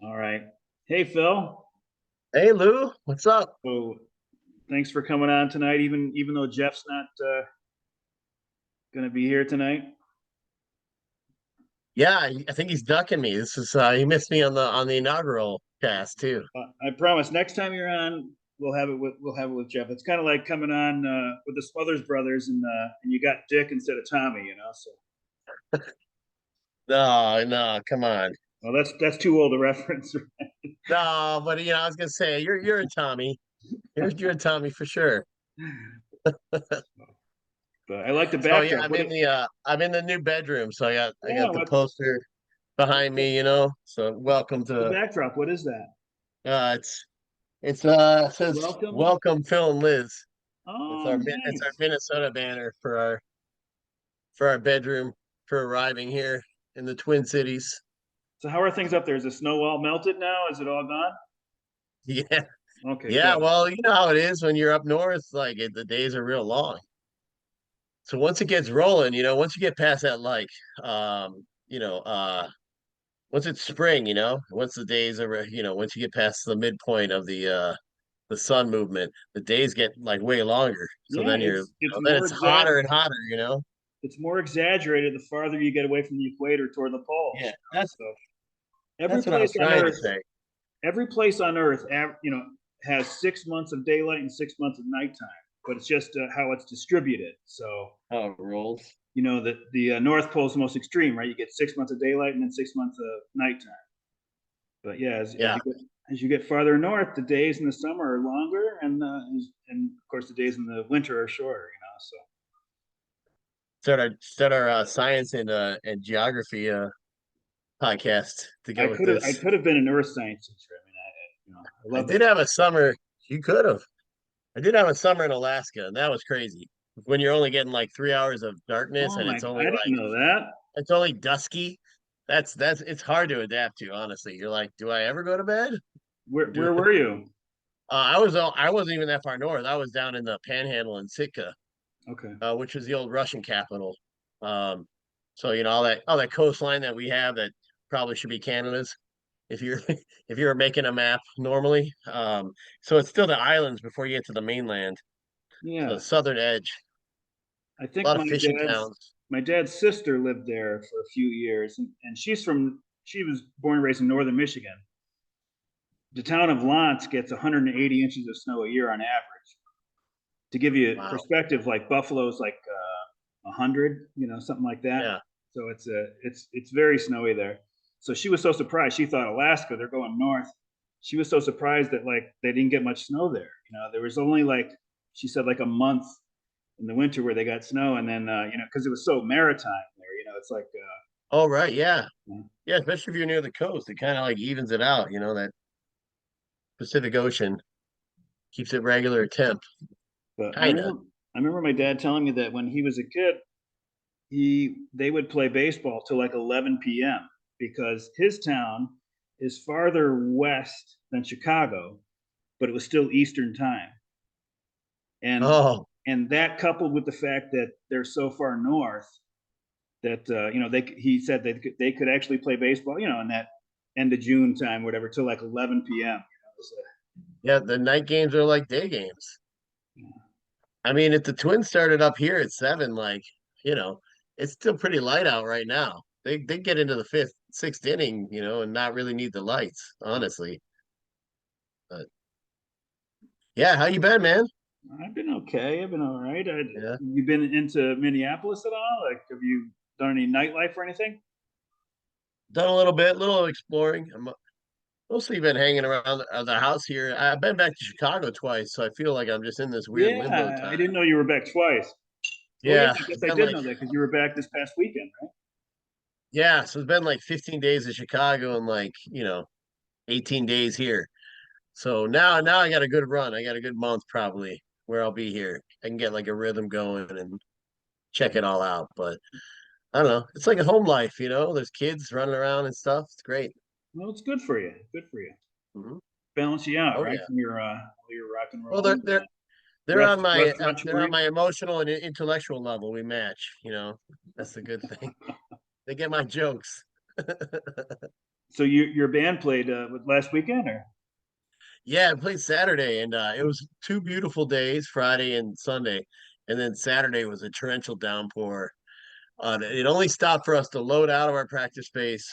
All right. Hey, Phil. Hey Lou, what's up? So thanks for coming on tonight, even though Jeff's not going to be here tonight. Yeah, I think he's ducking me. This is he missed me on the inaugural cast too. I promise. Next time you're on, we'll have it with Jeff. It's kind of like coming on with the Smothers Brothers, and you got Dick instead of Tommy. So No, no, come on. well, that's too old a reference. No, but I was gonna say you're a Tommy. You're a Tommy for sure. But I like the So yeah, backdrop. What? I'm in the new bedroom, so I Yeah. got the poster behind What? me, So welcome What's the to backdrop? What is that? it's it says Welcome. welcome Phil and Liz. Oh, It's our nice. Minnesota banner for our bedroom for arriving here in the Twin Cities. So how are things up there? Is the snow all melted now? Is it all gone? Yeah. Okay, Yeah, good. well, you know how it is when you're up north, the days are real long. So once it gets rolling, once you get past that, um, you know, uh, once it's spring, once the days are, once you get past the midpoint of the sun movement, the days get like way longer. So Yeah, then it's then more it's exact. hotter and hotter. It's more exaggerated the farther you get away from the equator toward the poles. Yeah, So every that's what I place was on trying to Earth, say. every place on Earth, has 6 months of daylight and 6 months of nighttime. But it's just how it's distributed. So How it rolls. the North Pole is the most extreme, right? You get 6 months of daylight and then 6 months of nighttime. But yeah, as Yeah. you get farther north, the days in the summer are longer, and of course the days in the winter are shorter. So Start our science and geography podcast to I go with could have I this. could have been a neuroscience teacher. I mean, I I love that did have a stuff. summer. You could have. I did have a summer in Alaska, and that was crazy. When you're only getting like 3 hours of darkness, Oh and my! I didn't know that. it's only dusky. That's it's hard to adapt to, honestly. You're like, do I ever go to bed? Do Where were you? I wasn't even that far north. I was down in the Panhandle in Sitka, Okay. which is the old Russian capital. Um, so all that coastline that we have that probably should be Canada's if you're if you're making a map normally. So it's still the islands before you get to the mainland. So the Yeah, southern edge, I a think lot of my fishing dad's towns. my dad's sister lived there for a few years, and she was born and raised in northern Michigan. The town of Lance gets 180 inches of snow a year on average. To give you Wow. perspective, like Buffalo's like 100, something like that. Yeah. So it's very snowy there. So she was so surprised. She thought Alaska, they're going north. She was so surprised that like they didn't get much snow there. There was only like she said like a month in the winter where they got snow, and then because it was so maritime there. It's like Oh, right. Yeah. uh, Yeah. Especially if you're near the coast, it kind of like evens it out. That Pacific Ocean keeps it regular temp. but I Kind of. remember I remember my dad telling me that when he was a kid, they would play baseball till like 11 p.m. because his town is farther west than Chicago, but it was still Eastern time. And Oh, and that coupled with the fact that they're so far north that he said they could actually play baseball, in that end of June time, whatever, till like 11 p.m. So, yeah. The night games are like day games. yeah. I mean, if the Twins started up here at 7, you know, it's still pretty light out right now. They get into the fifth, sixth inning, and not really need the lights, honestly. But yeah, how you been, man? I've been okay. I've been all right. Yeah, You been into Minneapolis at all? Like, have you done any nightlife or anything? done a little bit, little exploring. I'm mostly been hanging around the house here. I've been back to Chicago twice, so I feel like I'm just in this weird limbo Yeah, time. I didn't know you were back twice. Oh yeah, Yeah, I guess it's I been did like know that because you were back this past weekend, right? yeah, so it's been like 15 days in Chicago and 18 days here. So now I got a good run. I got a good month probably where I'll be here. I can get like a rhythm going and check it all out. But I don't know. It's like a home life, There's kids running around and stuff. It's great. Well, it's good for you. Good for you. Hmm. Balance you out, Oh right? yeah. From your rock and Well, roll and they're on my restaurant they're on touring. my emotional and intellectual level. We match. That's the good thing. They get my jokes. So your band played last weekend, or? Yeah, I played Saturday, and it was 2 beautiful days, Friday and Sunday, and then Saturday was a torrential downpour. It only stopped for us to load out of our practice space,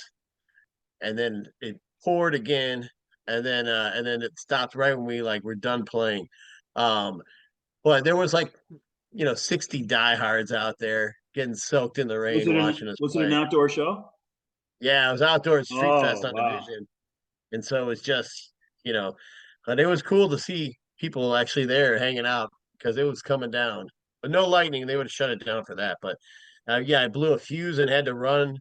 and then it poured again, and then it stopped right when we like were done playing. Um, but there was like 60 diehards out there getting soaked in the rain watching us Was it an play. outdoor show? Yeah, it was outdoor at Street Oh Fest on wow. Division. And so it was just, you know, but it was cool to see people actually there hanging out because it was coming down. But no lightning, they would have shut it down for that. But yeah, I blew a fuse and had to run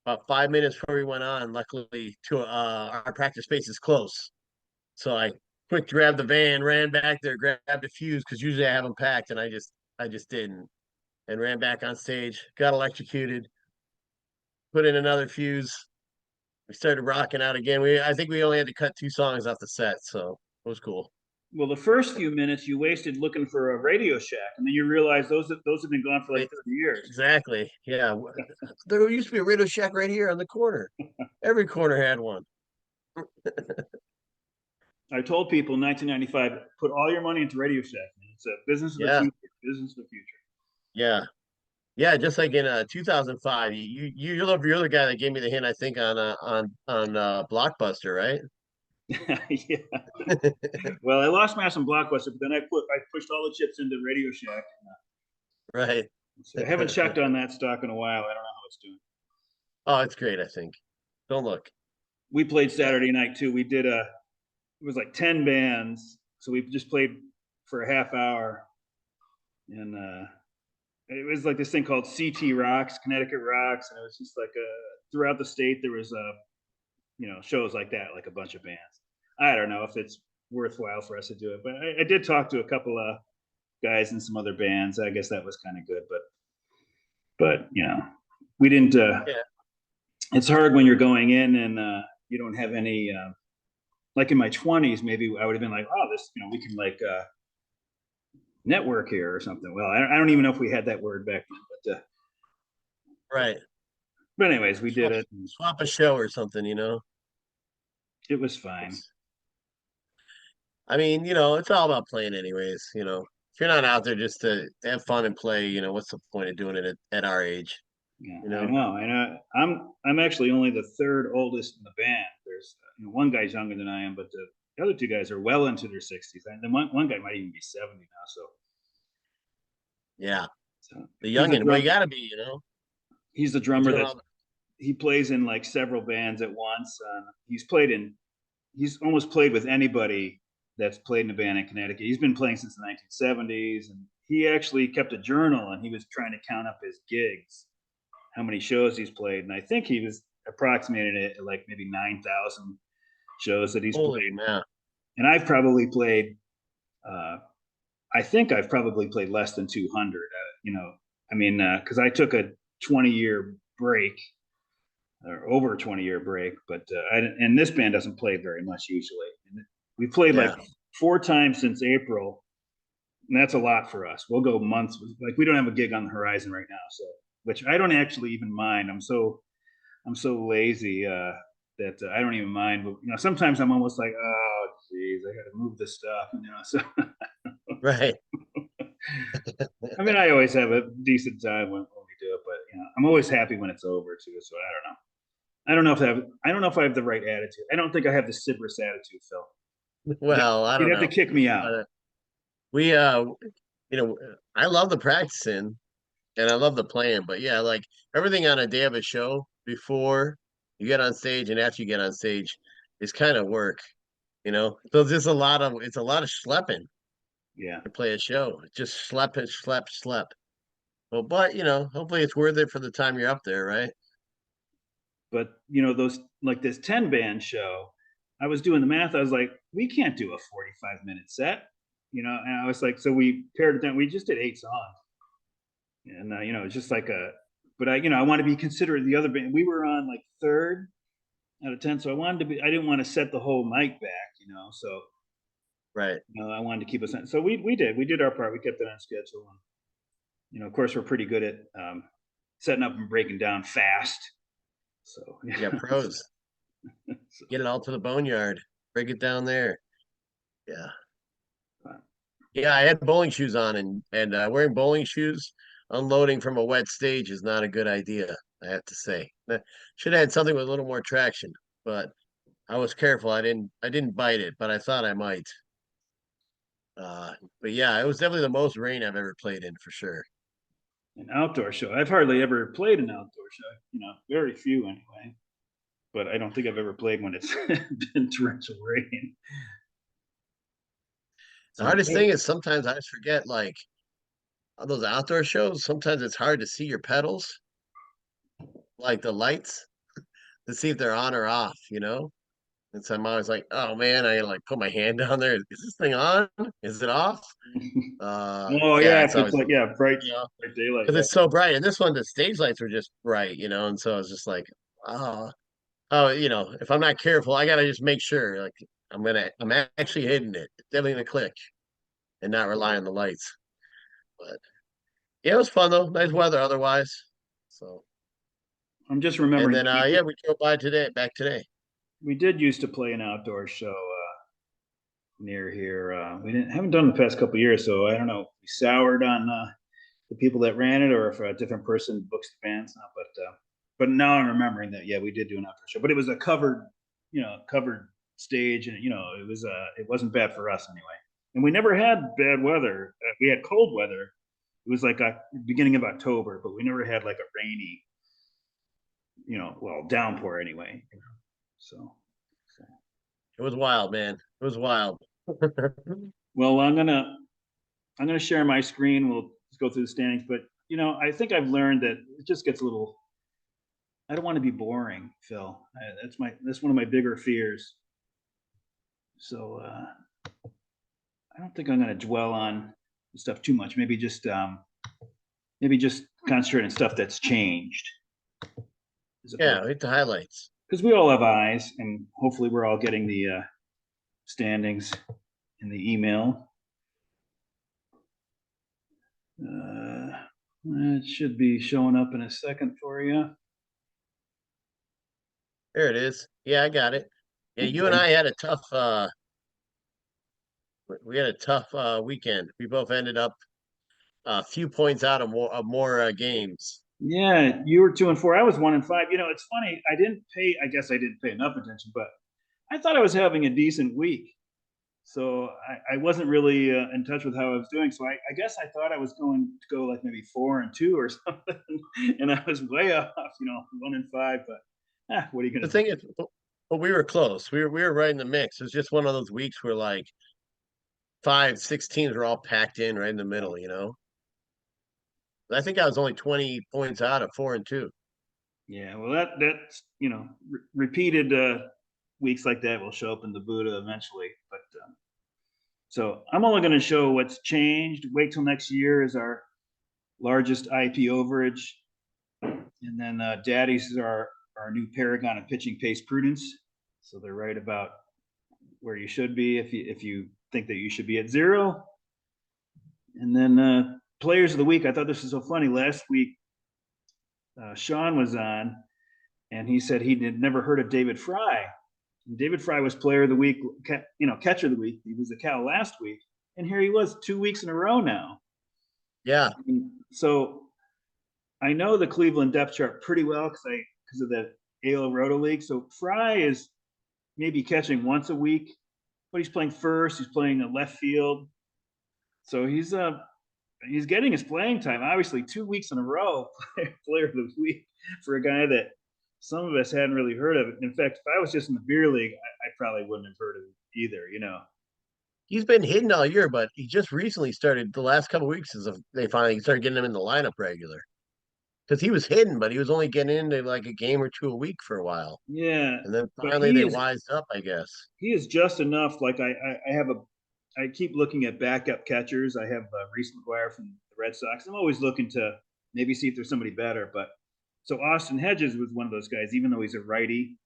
about 5 minutes before we went on. Luckily, to our practice space is close, so I quick grabbed the van, ran back there, grabbed a fuse because usually I have them packed, and I just didn't, and ran back on stage, got electrocuted, put in another fuse. We started rocking out again. I think we only had to cut 2 songs off the set, so it was cool. Well, the first few minutes you wasted looking for a Radio Shack, and then you realize those have been gone for like E- 30 years. Exactly. Yeah. There used to be a Radio Shack right here on the corner. Every corner had one. I told people in 1995, put all your money into Radio Shack. Man. It's a business of the Yeah. future. Business of the future. Yeah. Yeah, just like in 2005. You're the guy that gave me the hint, I think, on Blockbuster, right? Yeah. Well, I lost my ass on Blockbuster, but then I pushed all the chips into Radio Shack. Right. So I haven't checked on that stock in a while. I don't know how it's doing. Oh, it's great, I think. Don't look. We played Saturday night too. We did it was like 10 bands. So we just played for a half hour. And it was like this thing called CT Rocks, Connecticut Rocks. And it was just like throughout the state, there was, shows like that, like a bunch of bands. I don't know if it's worthwhile for us to do it, but I did talk to a couple of guys in some other bands. I guess that was kind of good, but we didn't, Yeah. it's hard when you're going in and you don't have any, like in my 20s, maybe I would have been like, oh, this, we can like network here or something. Well, I don't even know if we had that word back then, Right. but anyways, we did Swap, it. swap a show or something. It was fine. It's I mean, it's all about playing anyways. If you're not out there just to have fun and play, what's the point of doing it at our age? Yeah, You I know? know. I know. I'm actually only the third oldest in the band. There's one guy's younger than I am, but the other two guys are well into their 60s, and then one guy might even be 70 now. Yeah. So The he's a youngin. Well, you drum. gotta be, He's the you're drummer doing that all the he plays in like several bands at once. He's almost played with anybody that's played in a band in Connecticut. He's been playing since the 1970s, and he actually kept a journal, and he was trying to count up his gigs, how many shows he's played, and I think he was approximating it at like maybe 9,000 shows that he's holy played. man. And I've probably played, uh, I think I've probably played less than 200. Because I took a 20-year break or over a 20-year break, but and this band doesn't play very much usually. And we played like Yeah. 4 times since April, and that's a lot for us. We'll go months. Like we don't have a gig on the horizon right now, so which I don't actually even mind. I'm so lazy that I don't even mind. But sometimes I'm almost like, oh, geez, I got to move this stuff. So Right. I mean, I always have a decent time when we do it, but I'm always happy when it's over too. So I don't know. I don't know if I have the right attitude. I don't think I have the Sybaris attitude, Phil. Well, I You'd don't have to know. kick me out. Uh, we you know, I love the practicing and I love the playing, but yeah, like everything on a day of a show before you get on stage and after you get on stage is kind of work. So it's a lot of schlepping Yeah, to play a show. Just schlep it, schlep, schlep. Well, but hopefully it's worth it for the time you're up there, right? but those like this 10 band show. I was doing the math. I was like, we can't do a 45-minute set. And I was like, so we pared it down. We just did 8 songs, and it's just like a. But I want to be considerate of the other band. We were on like third out of 10, so I wanted to be. I didn't want to set the whole night back. So Right. I wanted to keep us on. So we did our part. We kept it on schedule, and of course, we're pretty good at setting up and breaking down fast. So Yeah, pros. So, Get it all to the boneyard. Break it down there. Yeah. uh, Yeah, I had bowling shoes on and wearing bowling shoes, unloading from a wet stage is not a good idea, I have to say. Should have had something with a little more traction, but I was careful. I didn't bite it, but I thought I might. But yeah, it was definitely the most rain I've ever played in for sure. an outdoor show. I've hardly ever played an outdoor show. Very few anyway. But I don't think I've ever played when it's been torrential rain. The So hardest thing is sometimes I just forget like on those outdoor shows, sometimes it's hard to see your pedals, like the lights, to see if they're on or off, you know? And so I'm always like, oh man, I gotta like put my hand down there. Is this thing on? Is it off? oh Yeah, yeah, it's if it's always, like yeah, bright you know, bright daylight. because Yeah. it's so bright. And this one, the stage lights were just bright, you know, and so I was just like, oh, oh, if I'm not careful, I gotta just make sure, like, I'm actually hitting it, it's definitely gonna click, and not rely on the lights. But yeah, it was fun though, nice weather otherwise. So, I'm just and remembering then that we yeah, did we drove by today, back today. we did used to play an outdoor show near here. We didn't haven't done the past couple years, so I don't know if we soured on the people that ran it, or if a different person books the bands now. But now I'm remembering that yeah, we did do an outdoor show, but it was a covered stage, and it wasn't bad for us anyway. And we never had bad weather. We had cold weather. It was like a beginning of October, but we never had like a rainy, well, downpour anyway. So It was wild, man. It was wild. well, I'm gonna share my screen. We'll just go through the standings, but I think I've learned that it just gets a little. I don't want to be boring, Phil. That's one of my bigger fears. So I don't think I'm going to dwell on stuff too much. Maybe just concentrate on stuff that's changed, as Yeah, opposed, hit the highlights. because we all have eyes, and hopefully we're all getting the standings in the email. Uh, it should be showing up in a second for you. There it is. Yeah, I got it. Yeah, you and Okay. I had a tough we had a tough weekend. We both ended up a few points out of more games. Yeah, you were 2-4. I was 1-5. It's funny. I didn't pay. I guess I didn't pay enough attention, but I thought I was having a decent week. So I wasn't really in touch with how I was doing. So I guess I thought I was going to go like maybe 4-2 or something, and I was way off. 1-5. But what are you The gonna do? thing is, but we were close. We were right in the mix. It was just one of those weeks where like 5, 6 teams were all packed in right in the middle, you know. I think I was only 20 points out of 4-2. Yeah, well, that's repeated weeks like that will show up in the Buddha eventually. But so I'm only going to show what's changed. Wait till next year is our largest IP overage. And then Daddy's is our new paragon of pitching pace prudence. So they're right about where you should be if you think that you should be at 0. And then players of the week. I thought this was so funny. Last week, Sean was on, and he said he had never heard of David Fry. And David Fry was player of the week, catcher of the week. He was the Cal last week, and here he was 2 weeks in a row now. Yeah, And so I know the Cleveland depth chart pretty well because of the AL Roto League. So Fry is maybe catching once a week, but he's playing first. He's playing a left field. So he's getting his playing time. Obviously, 2 weeks in a row, player of the week for a guy that some of us hadn't really heard of. In fact, if I was just in the beer league, I probably wouldn't have heard of it either. he's been hitting all year, but he just recently started the last couple of weeks as of they finally started getting him in the lineup regular. Because he was hitting, but he was only getting into like a game or two a week for a while. Yeah, And then but finally they wised up, I guess. he is just enough. Like I keep looking at backup catchers. I have Reese McGuire from the Red Sox. I'm always looking to maybe see if there's somebody better. But so Austin Hedges was one of those guys, even though he's a righty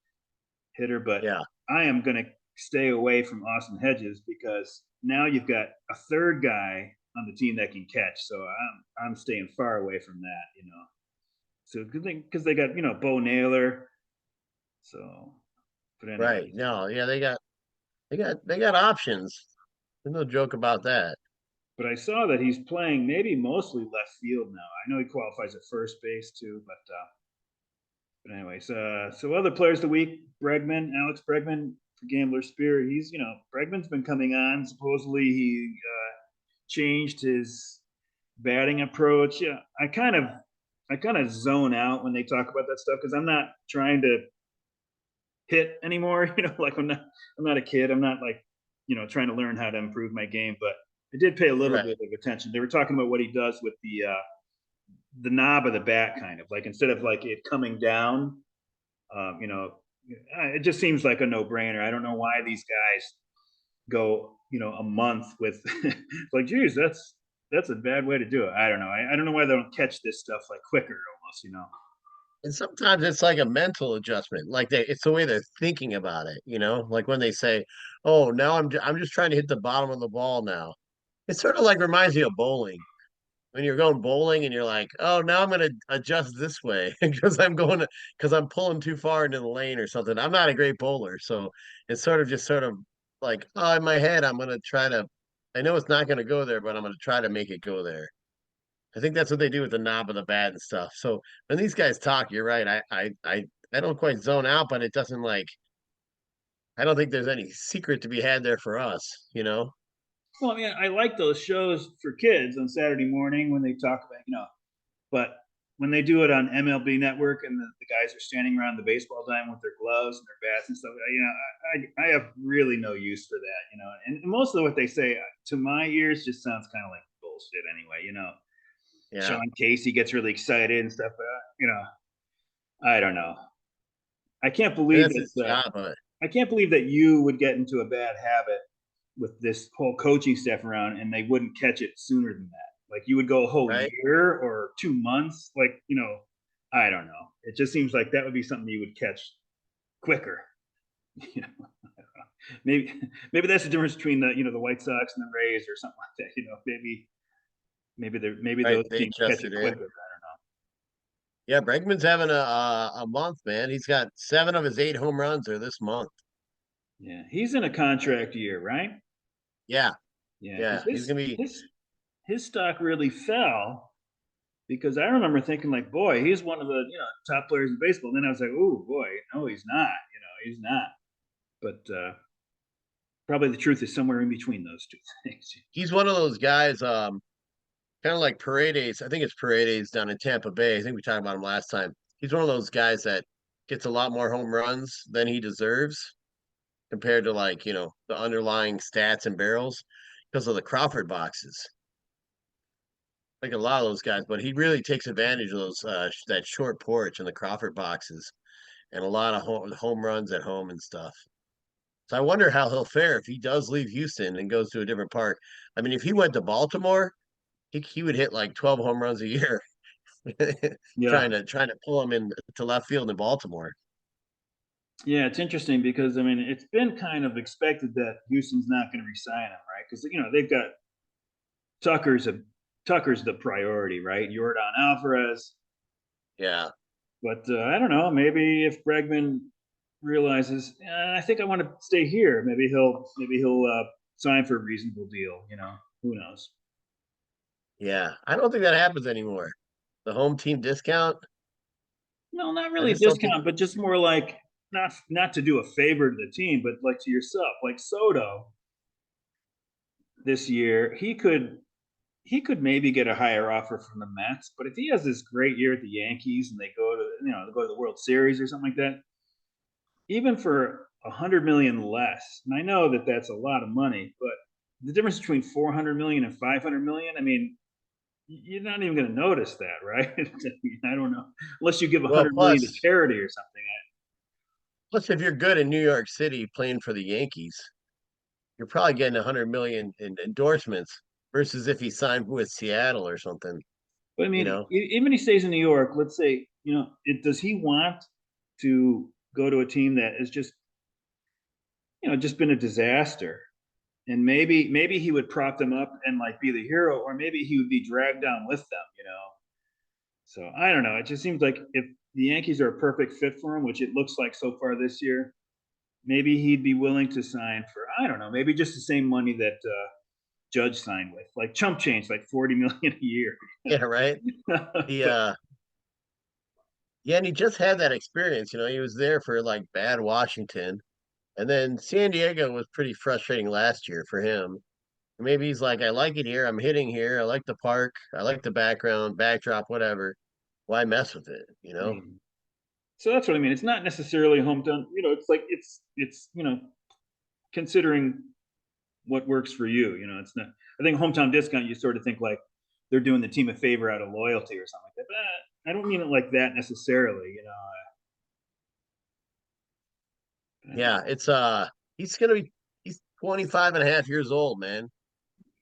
hitter. But Yeah. I am going to stay away from Austin Hedges because now you've got a third guy on the team that can catch. So I'm staying far away from that. So good thing because they got Bo Naylor. So But Right. anyways, No, yeah, they got options. There's no joke about that. but I saw that he's playing maybe mostly left field now. I know he qualifies at first base too, but anyways, so other players of the week, Alex Bregman for Gambler Spirit. He's Bregman's been coming on. Supposedly he changed his batting approach. Yeah, I kind of zone out when they talk about that stuff because I'm not trying to hit anymore. Like I'm not a kid. I'm not like trying to learn how to improve my game. But I did pay a little bit Right. of attention. They were talking about what he does with the knob of the bat, kind of like instead of like it coming down. Um, you know, it just seems like a no brainer. I don't know why these guys go a month with like, geez, that's a bad way to do it. I don't know. I don't know why they don't catch this stuff like quicker almost. And sometimes it's like a mental adjustment. Like it's the way they're thinking about it, you know? Like when they say, "Oh, now I'm just trying to hit the bottom of the ball now." It sort of like reminds me of bowling. When you're going bowling and you're like, "Oh, now I'm going to adjust this way because I'm pulling too far into the lane or something." I'm not a great bowler, so it's sort of like, "Oh, in my head, I'm going to try to I know it's not going to go there, but I'm going to try to make it go there." I think that's what they do with the knob of the bat and stuff. So when these guys talk, you're right. I don't quite zone out, but it doesn't like I don't think there's any secret to be had there for us, you know? Well, I mean, I like those shows for kids on Saturday morning when they talk about. But when they do it on MLB Network and the guys are standing around the baseball diamond with their gloves and their bats and stuff, I have really no use for that. And most of what they say to my ears just sounds kind of like bullshit anyway. Yeah. Sean Casey gets really excited and stuff. I don't know. I can't And believe that's his that. job, but I can't believe that you would get into a bad habit with this whole coaching staff around and they wouldn't catch it sooner than that. Like you would go a whole right? year or 2 months. Like, I don't know. It just seems like that would be something you would catch quicker. You know, maybe that's the difference between the White Sox and the Rays or something like that. Maybe Right. those They teams catch it adjusted in. quicker. Yeah, Bregman's having a month, man. He's got 7 of his 8 home runs are this month. Yeah, he's in a contract year, right? Yeah, Yeah, because yeah. He's gonna be his stock really fell because I remember thinking like, boy, he's one of the top players in baseball. And then I was like, oh boy, no, he's not. He's not. But probably the truth is somewhere in between those two things. he's one of those guys, kind of like Paredes. I think it's Paredes down in Tampa Bay. I think we talked about him last time. He's one of those guys that gets a lot more home runs than he deserves compared to like, the underlying stats and barrels because of the Crawford boxes. Like a lot of those guys, but he really takes advantage of those that short porch and the Crawford boxes and a lot of home runs at home and stuff. So I wonder how he'll fare if he does leave Houston and goes to a different park. I mean, if he went to Baltimore, he would hit like 12 home runs a year Yeah. trying to pull him in to left field in Baltimore. Yeah, it's interesting because I mean it's been kind of expected that Houston's not going to resign him, right? Because they've got Tucker's a Tucker's the priority, right? Jordan Alvarez, Yeah. but I don't know. Maybe if Bregman realizes, I think I want to stay here, maybe he'll sign for a reasonable deal. Who knows? Yeah. I don't think that happens anymore. The home team discount, No, not I really a just don't think discount, but just more like not to do a favor to the team, but like to yourself. Like Soto this year, he could maybe get a higher offer from the Mets, but if he has this great year at the Yankees and they go to the World Series or something like that, even for 100 million less, and I know that that's a lot of money, but the difference between 400 million and 500 million, I mean, you're not even going to notice that, right? I mean, I don't know, unless you give well, 100 million to charity or something. plus if you're good in New York City playing for the Yankees, you're probably getting 100 million in endorsements versus if he signed with Seattle or something, But I you mean, know? even if he stays in New York, let's say, does he want to go to a team that has just been a disaster? And maybe he would prop them up and like be the hero, or maybe he would be dragged down with them. So I don't know. It just seems like if the Yankees are a perfect fit for him, which it looks like so far this year, maybe he'd be willing to sign for, I don't know, maybe just the same money that Judge signed with, like chump change, like 40 million a year. Yeah, right. He But yeah, and he just had that experience. He was there for like bad Washington, and then San Diego was pretty frustrating last year for him. Maybe he's like, I like it here. I'm hitting here. I like the park. I like the background, backdrop, whatever. Why mess with it? so that's what I mean. It's not necessarily hometown. It's like it's considering what works for you. It's not. I think hometown discount. You sort of think like they're doing the team a favor out of loyalty or something like that. But I don't mean it like that necessarily. Yeah, he's 25 and a half years old, man.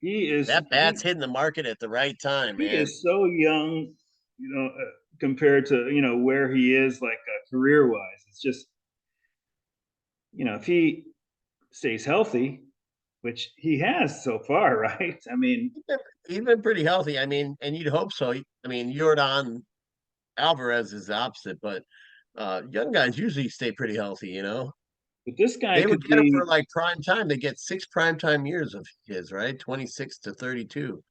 He is That bat's hitting the market at the right time, he man. is so young. Compared to where he is like career wise. It's just if he stays healthy, which he has so far, right? I mean, He's been pretty healthy. I mean, and you'd hope so. I mean, Jordan Alvarez is the opposite, but young guys usually stay pretty healthy. but this guy They would could get him for be, like prime time. They get 6 prime time years of his, right? 26 to 32.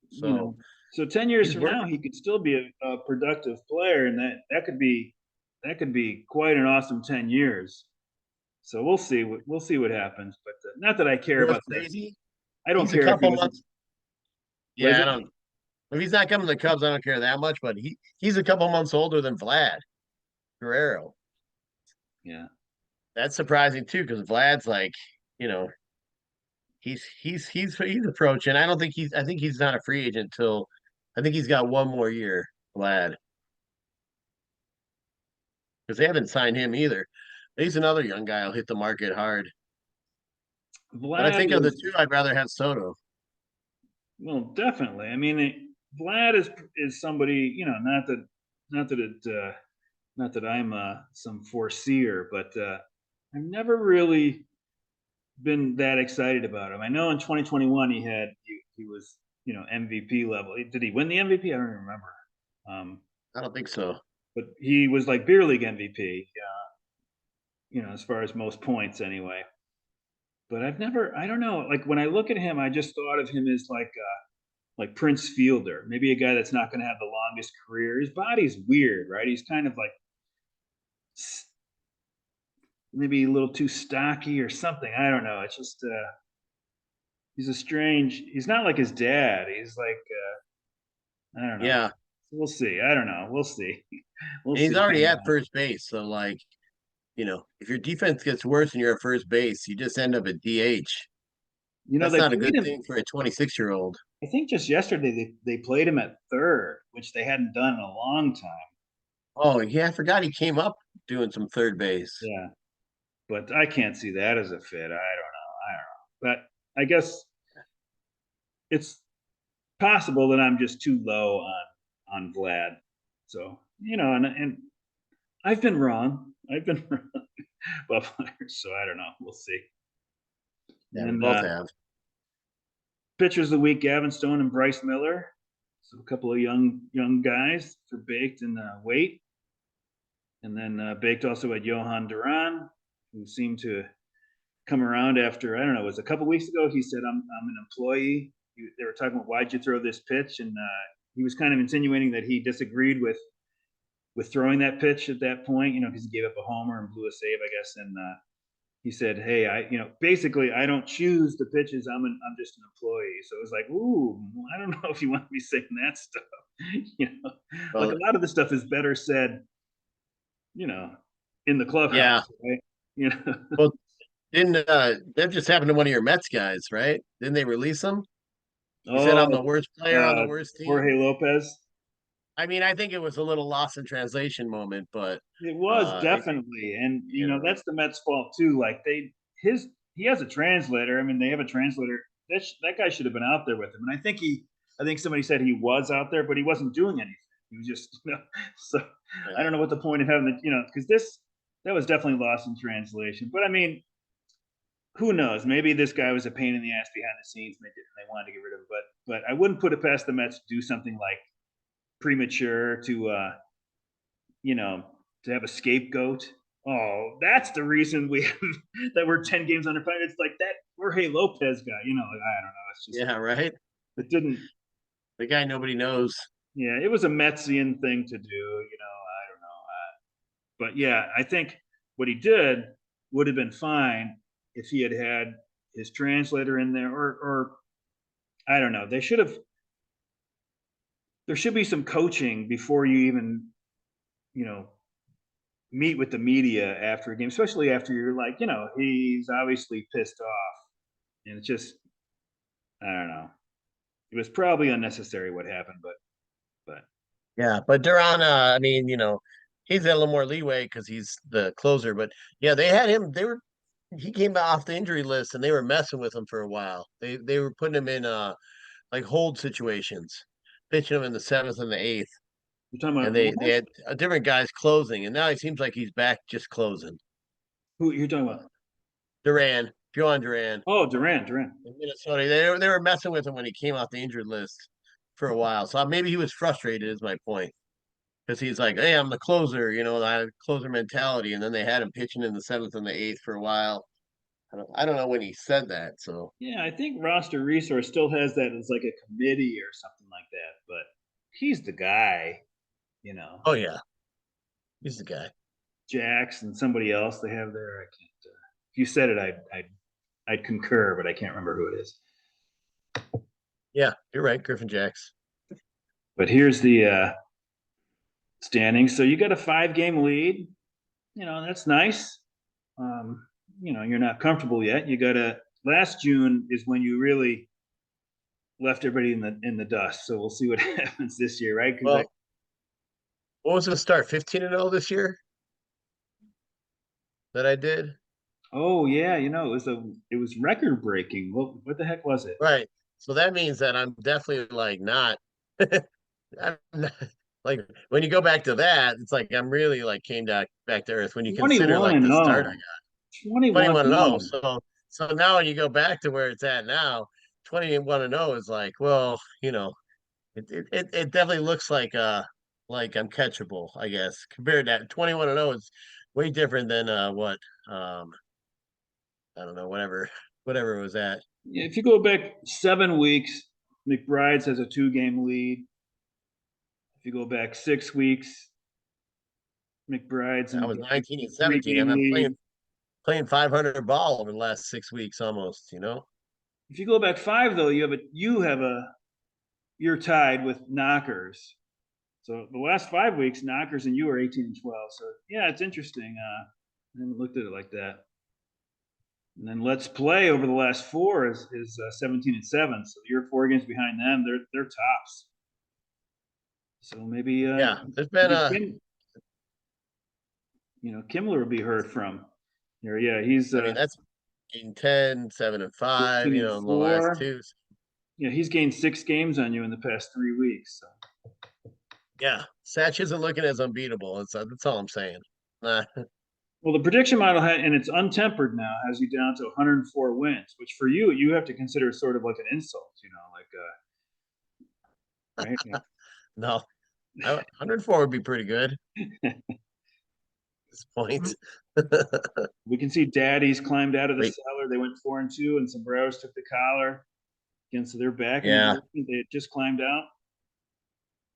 you So know, so 10 years he's from now, working. he could still be a productive player, and that could be quite an awesome 10 years. So we'll see what happens. But not that I care You know about what's the. crazy? I don't He's a care if he couple was. months. What is Yeah, I it? don't. If he's not coming to the Cubs, I don't care that much. But he's a couple months older than Vlad Guerrero. Yeah. That's surprising too, because Vlad's like, you know, he's approaching. I don't think he's. I think he's not a free agent till. I think he's got one more year, Vlad, because they haven't signed him either. He's another young guy. I'll hit the market hard. But I Vlad think of the is two, I'd rather have Soto. Well, definitely. I mean, Vlad is somebody. Not that it, not that I'm some foreseer, but I've never really been that excited about him. I know in 2021 he was MVP level. Did he win the MVP? I don't even remember. Um, I don't think so. but he was like beer league MVP. As far as most points anyway. But I've never. I don't know. Like when I look at him, I just thought of him as like Prince Fielder, maybe a guy that's not going to have the longest career. His body's weird, right? He's kind of like maybe a little too stocky or something. I don't know. It's just he's a strange. He's not like his dad. He's like I don't know. Yeah, We'll see. I don't know. We'll see. We'll and he's see. already at first base. So like, if your defense gets worse and you're at first base, you just end up at DH. That's They not a played good him. thing for a 26-year-old. I think just yesterday they played him at third, which they hadn't done in a long time. Oh yeah, I forgot he came up doing some third base. Yeah, but I can't see that as a fit. I don't know. I don't know. But I guess it's possible that I'm just too low on Vlad. So and I've been wrong. I've been wrong about players. So I don't know. We'll see. Yeah, we And both have. pitchers of the week: Gavin Stone and Bryce Miller. So a couple of young guys for Baked and Wait. And then Baked also had Johan Duran, who seemed to come around after, I don't know, it was a couple weeks ago. He said, I'm an employee. They were talking about why'd you throw this pitch, and he was kind of insinuating that he disagreed with throwing that pitch at that point, because he gave up a homer and blew a save, I guess. And he said, hey, basically, I don't choose the pitches. I'm just an employee. So it was like, ooh, I don't know if you want to be saying that stuff. you know, like Well, a lot of the stuff is better said, you know, in the yeah. clubhouse, right? You know, Well, didn't that just happened to one of your Mets guys, right? Didn't they release him? He said, I'm the oh, worst player on the worst team. Jorge Lopez. I mean, I think it was a little lost in translation moment, but It was it, definitely, and you know, that's the Mets' fault too. Like he has a translator. I mean, they have a translator. That guy should have been out there with him. And I think somebody said he was out there, but he wasn't doing anything. He was just, So I yeah. don't know what the point of having the, because that was definitely lost in translation. But I mean, who knows? Maybe this guy was a pain in the ass behind the scenes, and they wanted to get rid of him. But I wouldn't put it past the Mets to do something like premature to you know, to have a scapegoat. Oh, that's the reason we have that we're 10 games under 500. It's like that Jorge Lopez guy, like I don't know. It's just Yeah, right. it didn't. The guy nobody knows. Yeah, it was a Metsian thing to do. I don't know. But yeah, I think what he did would have been fine if he had had his translator in there, or I don't know. They should have. There should be some coaching before you even, you know, meet with the media after a game, especially after you're like, he's obviously pissed off, and it's just, I don't know. It was probably unnecessary what happened, but Yeah, but Duran, I mean, he's got a little more leeway because he's the closer. But yeah, they had him. He came off the injury list, and they were messing with him for a while. They were putting him in like hold situations, pitching him in the seventh and the eighth, you're talking and about they Ross? had different guys closing, and now he seems like he's back just closing. Who you're talking about? John Duran, Oh, Durant. in Minnesota. They were messing with him when he came off the injured list for a while. So maybe he was frustrated. Is my point. Because he's like, hey, I'm the closer, I have closer mentality. And then they had him pitching in the seventh and the eighth for a while. I don't know when he said that. So, Yeah, I think roster resource still has that as like a committee or something like that, but he's the guy, you know. oh yeah, he's the guy. Jax and somebody else they have there. I can't. If you said it, I'd concur, but I can't remember who it is. Yeah, you're right, Griffin Jacks. But here's the standings. So you got a 5 game lead. That's nice. You're not comfortable yet. You got a last June is when you really left everybody in the dust. So we'll see what happens this year, right? Because Well, what was the start? 15-0 this year that I did. oh yeah, it was record breaking. What the heck was it? Right. So that means that I'm definitely like not, I'm not like when you go back to that, it's like I'm really like came back to earth when you consider 21 like and the start I 0. 21 21 and and 0. 0. So now when you go back to where it's at now, 21 and 0 is like, well, it definitely looks like I'm catchable, I guess. Compared to that 21 and 0 is way different than what um I don't know, whatever it was at. Yeah, if you go back 7 weeks, McBride's has a 2 game lead. If you go back 6 weeks, McBride's I in was a 19 and three 17. game I'm lead. playing 500 ball over the last 6 weeks almost. If you go back 5 though, you're tied with Knockers. So the last 5 weeks, Knockers and you are 18 and 12. So yeah, it's interesting. I haven't looked at it like that. And then Let's Play over the last 4 is 17 and 7. So you're 4 games behind them. They're tops. So maybe Yeah, there's been maybe a Kimmler will be heard from. Yeah, he's I mean that's in 10, 7 and 5, 14 and in the last 4. two. Yeah, he's gained 6 games on you in the past 3 weeks. So. Yeah, Satch isn't looking as unbeatable. That's all I'm saying. Nah, Well, the prediction model and it's untempered now has you down to 104 wins, which for you have to consider sort of like an insult, like right? no, 104 would be pretty good at this point. We can see Daddy's climbed out of the Wait, cellar. They went 4-2, and Sombreros took the collar against their back in the yeah, basement. They had just climbed out,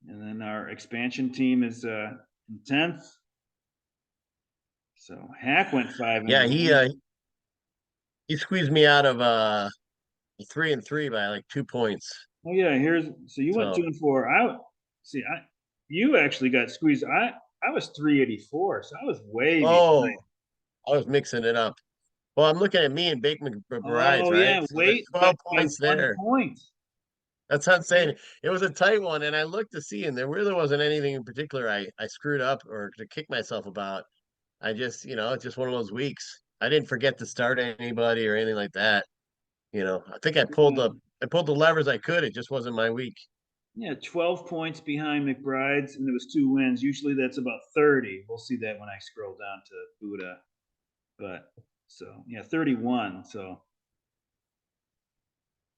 and then our expansion team is in 10th. So Hack went five and yeah, one. he squeezed me out of 3-3 by like 2 points. Oh yeah, so you went two So, and four. You actually got squeezed. I was 384, so I was way behind. oh, I was mixing it up. Well, I'm looking at me and Bake McBride's, Oh right? yeah, So there's wait, by 12 points 1 there. point. That's what I'm saying. It was a tight one, and I looked to see, and there really wasn't anything in particular I screwed up or to kick myself about. I just, it's just one of those weeks. I didn't forget to start anybody or anything like that. I think I pulled the levers I could. It just wasn't my week. Yeah, 12 points behind McBride's, and it was 2 wins. Usually that's about 30. We'll see that when I scroll down to Buddha. But so yeah, 31. So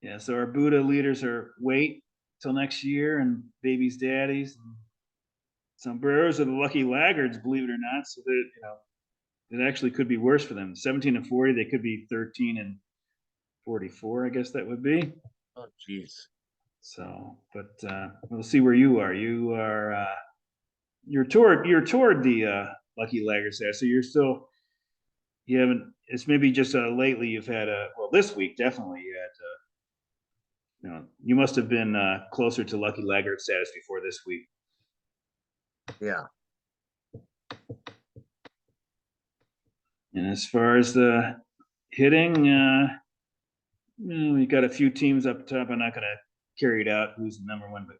yeah, so our Buddha leaders are wait till next year, and baby's daddies. And sombreros are the lucky laggards, believe it or not. So that it actually could be worse for them. 17-40, they could be 13-44. I guess that would be. Oh, jeez. So, but we'll see where you are. You are you're toward the lucky laggers there. So you're still you haven't. It's maybe just lately you've had a well this week definitely you had you must have been closer to lucky laggard status before this week. Yeah. And as far as the hitting, we got a few teams up top. I'm not going to carry it out who's the number one, but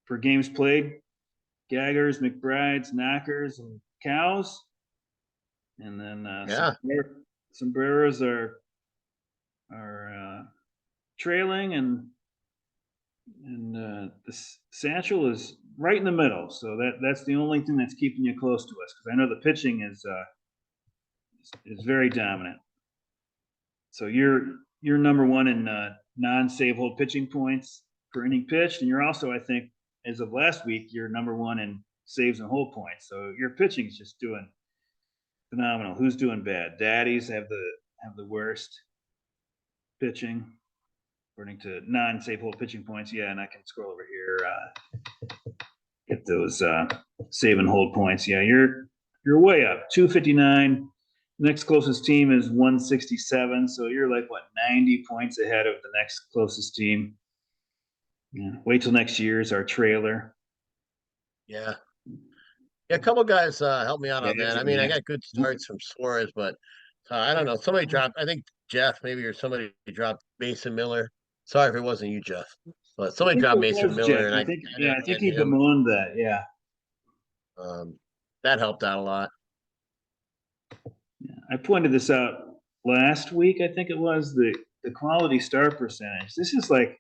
for games played, Gaggers, McBrides, Knockers, and Cows. And then Yeah. Sombreros are trailing, and the Satchel is right in the middle. So that's the only thing that's keeping you close to us because I know the pitching is very dominant. So you're number one in non-save hold pitching points per inning pitched, and you're also, I think, as of last week, you're number one in saves and hold points. So your pitching is just doing phenomenal. Who's doing bad? Daddies have the worst pitching according to non-save hold pitching points. Yeah, and I can scroll over here, get those save and hold points. Yeah, you're way up, 259. Next closest team is 167, so you're like what 90 points ahead of the next closest team. Yeah, wait till next year is our trailer. Yeah. Yeah, a couple guys helped me out Yeah, on that. I mean, I yeah. got good starts from Suarez, but I don't know. Somebody dropped. I think Jeff, maybe, or somebody dropped Mason Miller. Sorry if it wasn't you, Jeff, but I somebody think dropped it Mason was Jeff. Miller, and I I think ended yeah, up I think getting he him. bemoaned that. Yeah. That helped out a lot. Yeah. I pointed this out last week. I think it was the quality start percentage. This is like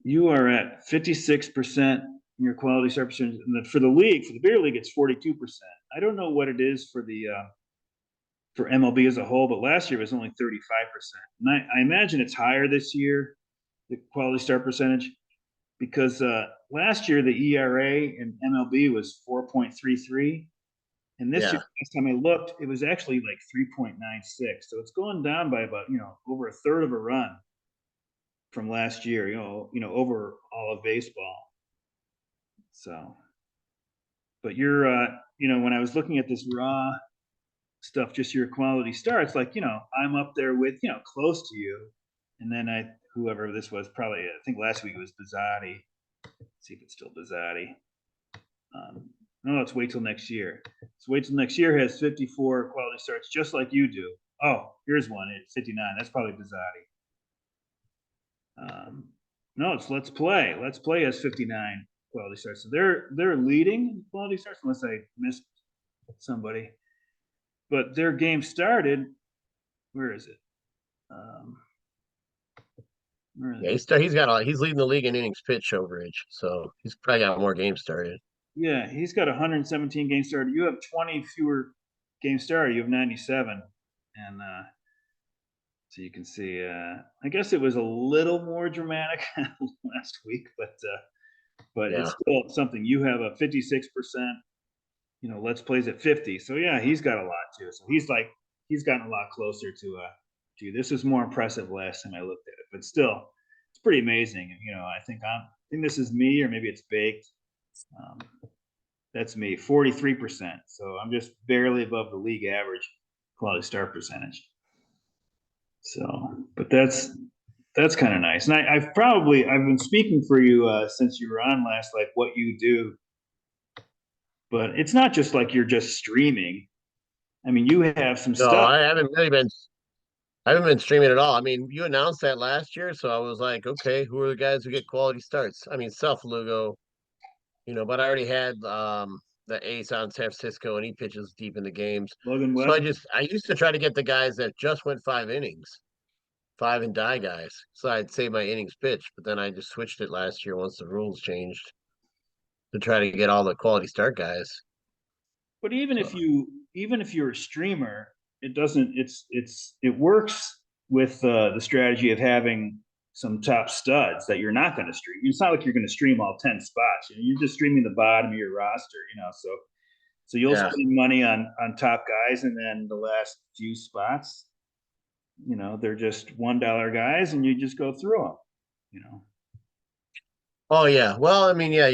you are at 56% in your quality start percentage. And for the league, for the B.E.E.R League, it's 42%. I don't know what it is for MLB as a whole, but last year it was only 35%. And I imagine it's higher this year, the quality start percentage, because last year the ERA in MLB was 4.33. And this year, Yeah, last time I looked, it was actually like 3.96. So it's going down by about, over a third of a run from last year, over all of baseball. So, but when I was looking at this raw stuff, just your quality starts, like, I'm up there with, close to you. And then whoever this was, probably, I think last week it was Bizzotti. Let's see if it's still Bizzotti. No, let's wait till next year. Let's wait till next year has 54 quality starts, just like you do. Oh, here's one. It's 59. That's probably Bizzotti. No, it's Let's Play. Let's Play has 59 quality starts. So they're leading quality starts, unless I missed somebody. But their game started. Where is it? Where are yeah. they? He's leading the league in innings pitch overage, so he's probably got more games started. Yeah, he's got 117 games started. You have 20 fewer games started. You have 97, and so you can see. I guess it was a little more dramatic last week, but it's Yeah, still something. You have a 56%. Let's plays at 50. So yeah, he's got a lot too. So he's gotten a lot closer to you. This is more impressive last time I looked at it, but still, it's pretty amazing. I think this is me, or maybe it's baked. Um, that's me, 43%. So I'm just barely above the league average quality start percentage. So, but that's kind of nice. And I've been speaking for you since you were on last, like what you do. But it's not just like you're just streaming. I mean, you have some no, stuff. I haven't been streaming at all. I mean, you announced that last year, so I was like, okay, who are the guys who get quality starts? I mean, Self Lugo, but I already had the ace on San Francisco, and he pitches deep in the games. Logan So Webb. I used to try to get the guys that just went 5 innings, five and die guys. So I'd save my innings pitch, but then I just switched it last year once the rules changed to try to get all the quality start guys. But So even if you're a streamer, it doesn't. It works with the strategy of having some top studs that you're not going to stream. It's not like you're going to stream all 10 spots. You're just streaming the bottom of your roster. So So you'll Yeah. spend money on top guys, and then the last few spots, they're just $1 guys, and you just go through them. You know. Oh yeah. Well, I mean, yeah,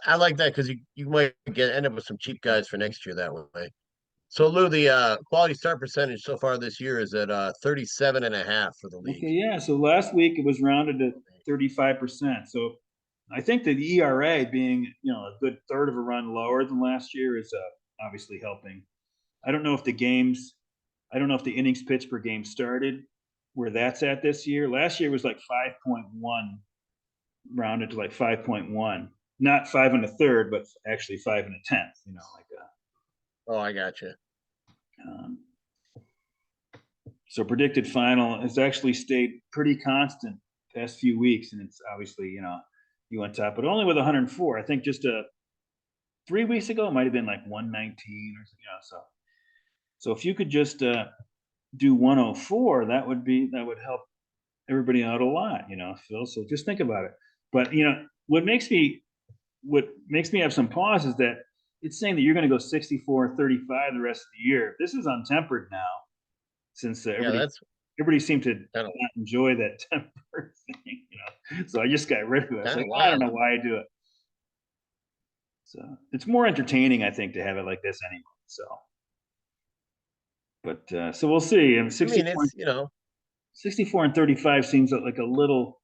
I like that because you might end up with some cheap guys for next year that way. So Lou, the quality start percentage so far this year is at 37.5 for the league. Okay, yeah. So last week it was rounded to 35%. So I think that the ERA being, a good third of a run lower than last year is obviously helping. I don't know if the games, I don't know if the innings pitched per game started where that's at this year. Last year was like 5.1, rounded to like 5.1, not five and a third, but actually five and a tenth. Like Oh, I got you. um, so predicted final has actually stayed pretty constant past few weeks, and it's obviously you on top, but only with 104. I think just 3 weeks ago it might have been like 119 or something. So if you could just do 104, that would help everybody out a lot, Phil. So just think about it. But what makes me have some pause is that it's saying that you're going to go 64-35 the rest of the year. This is untempered now, since Yeah, everybody seemed to kind of not enjoy that temper thing. So I just got rid of it. I was kind of like, I don't wild. know why I do it. So it's more entertaining, I think, to have it like this anyway. So we'll see. And I mean, 64, it's 64 and 35 seems like a little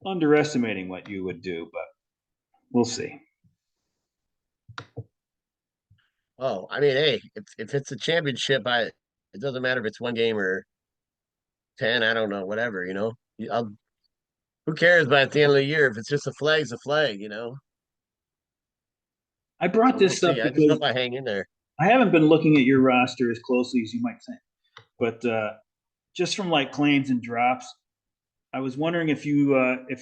underestimating what you would do, but we'll see. oh, I mean, hey, if it's a championship, it doesn't matter if it's one game or 10. I don't know, whatever. Who cares? But at the end of the year, if it's just a flag's a flag. I brought So we'll this up see. I just because hope I hang in there. I haven't been looking at your roster as closely as you might think, but just from like claims and drops, I was wondering if you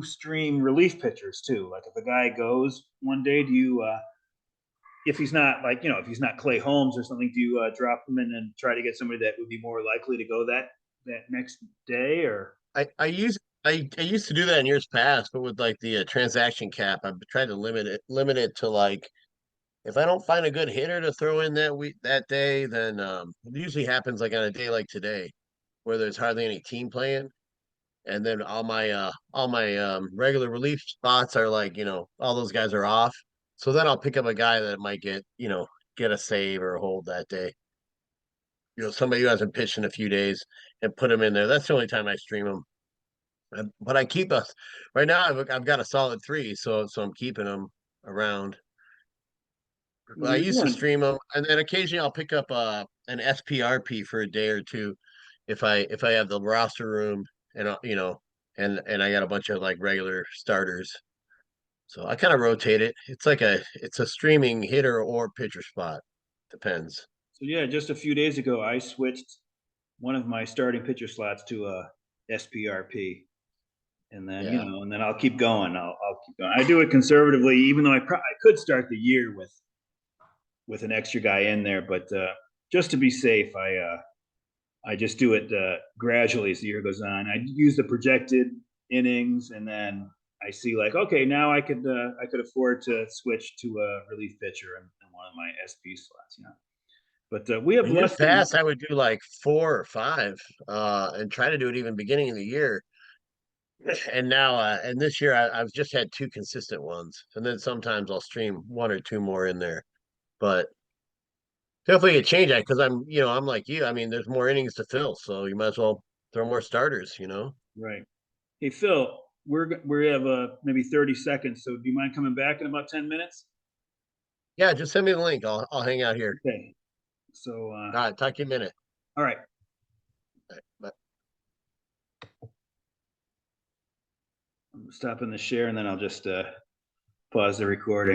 stream relief pitchers too. Like if a guy goes one day, do you if he's not like if he's not Clay Holmes or something, do you drop him in and try to get somebody that would be more likely to go that next day? Or I used to do that in years past, but with like the transaction cap, I've tried to limit it to like if I don't find a good hitter to throw in that day, then it usually happens like on a day like today, where there's hardly any team playing, and then all my regular relief spots are like all those guys are off. So then I'll pick up a guy that might get a save or a hold that day. Somebody who hasn't pitched in a few days and put him in there. That's the only time I stream him. But I keep us right now. I've got a solid three, so I'm keeping them around. well, Well, I you're used to doing stream them, and then occasionally I'll pick up an SPRP for a day or two if I have the roster room and and I got a bunch of like regular starters. So I kind of rotate it. It's a streaming hitter or pitcher spot. Depends. so yeah. Just a few days ago, I switched one of my starting pitcher slots to a SPRP, and then Yeah. I'll keep going. I'll keep going. I do it conservatively, even though I could start the year with an extra guy in there, but just to be safe, I just do it gradually as the year goes on. I use the projected innings, and then I see like, okay, now I could afford to switch to a relief pitcher in one of my SP slots. But we have In years less than past, I would do like 4 or 5, and try to do it even beginning of the year. And now, and this year, I've just had 2 consistent ones, and then sometimes I'll stream 1 or 2 more in there. But definitely a change that because I'm like you. I mean, there's more innings to fill, so you might as well throw more starters. right. Hey Phil, we have maybe 30 seconds. So do you mind coming back in about 10 minutes? Yeah, just send me the link. I'll hang out here. Okay. So All right, talk to you in a minute. all right. All right, bye. I'm stopping the share, and then I'll just pause the recording.